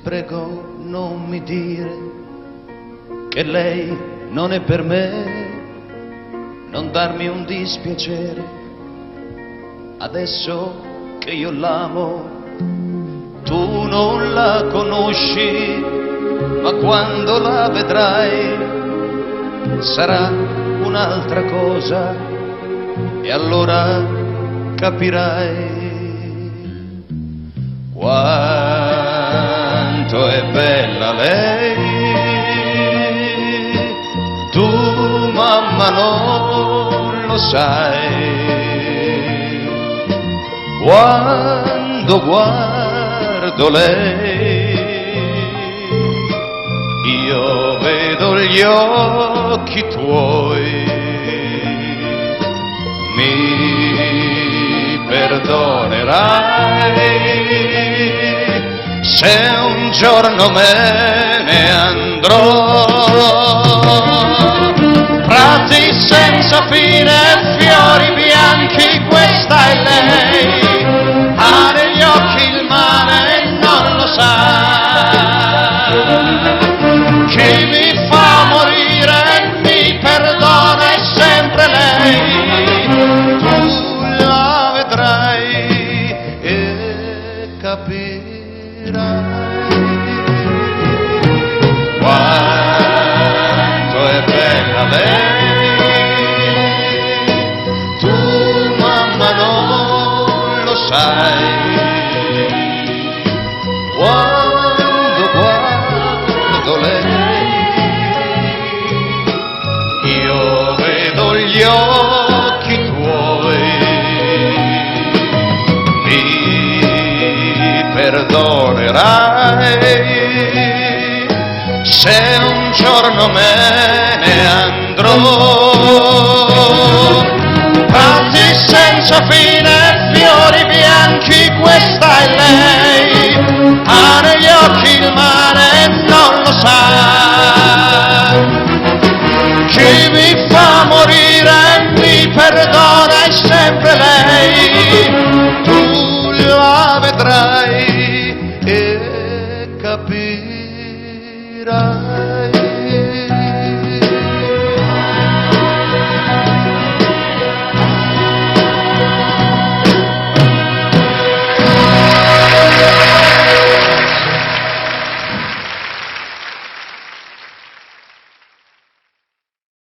prego non mi dire che lei non è per me, non darmi un dispiacere, adesso che io l'amo, tu non la conosci, ma quando la vedrai sarà un'altra cosa e allora capirai quanto è bella lei. Tu mamma non lo sai, quando guardo lei io vedo gli occhi tuoi, mi perdonerai se un giorno me ne andrò. Prati senza fine, fiori bianchi, questa è lei, ha negli occhi il mare e non lo sa, chi mi fa morire mi perdona è sempre lei, tu la vedrai e capirai quanto è bella lei. Tu mamma non lo sai, quando guardo lei io vedo gli occhi tuoi, mi perdonerai se un giorno me ne andrò. Prati senza fine, fiori bianchi, questa è lei, ha negli occhi il mare e non lo sa, chi mi fa